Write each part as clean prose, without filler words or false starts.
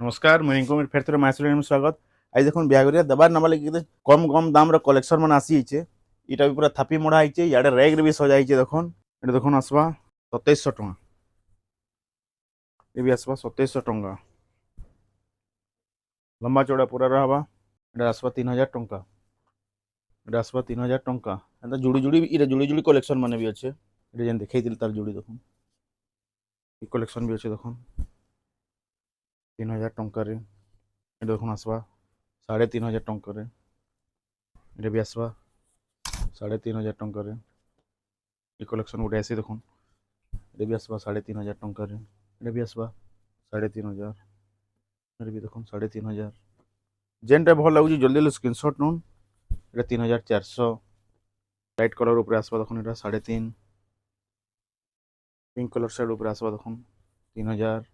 नमस्कार मुझे इनको फेर थोड़े माइसुलेन में स्वागत। आज देखो बिहागरिया दबार नवा लगे कम कम दाम रो कलेक्शन मान आसी इटा भी पूरा थापी मोड़ा है इे रैग रे भी सजा देखुन ये देखुन आसवा 2700 टका ये भी आसवा 2700 टका लंबा चौड़ा पूरा रहा ये आसवा 3000 टका ये आसवा 3000 टका एंता जुड़ी जुड़ी ये जुड़ी जुड़ी कलेक्शन मान भी अच्छे ये जेन देखई तार जुड़ी देखुन ये कलेक्शन भी अच्छे देखुन 3000 टकर ये देखुन आसवा 3500 टकर ये भी आसवा 3500 टकर ये कलेक्शन गोटे आसी देखुन ये भी आसवा 3500 टकर ये भी आसवा 3500 ये भी देखुन 3500 जेनटा भल लगुच जल्दी जल्दी स्क्रीनशॉट नौन ये 3400 लाइट कलर ऊपर आसवा देखुन ये 3.5 पिंक कलर साइड ऊपर आसवा देखुन 3000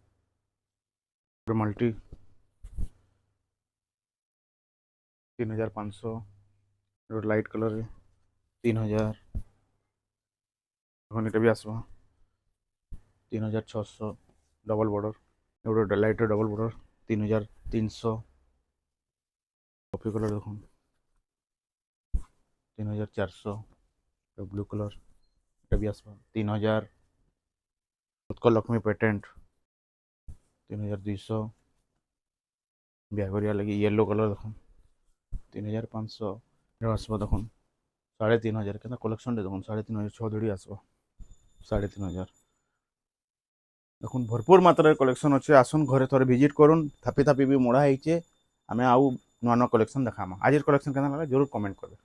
मल्टी 3500 लाइट कलर 3000 ये भी आसवा 3600 double border light double border 3300 coffee colour देखो 3400 ब्लू कलर ये भी आसवा 3000 उत्कल लक्ष्मी पेटेंट 3200 बिहागरिया लगी येलो कलर देखो 3500 आसवा देखो 3500 के कलेक्शन देखो 3500 6 आसवा 3500 देखो भरपूर मात्रा कलेक्शन अच्छे आसन घरे थोड़े विजिट करूँ थापी थापी भी मोड़ा है आम आउ नुआ नुआ कलेक्शन देखा आज कलेक्शन क्या जरूर कमेंट करें।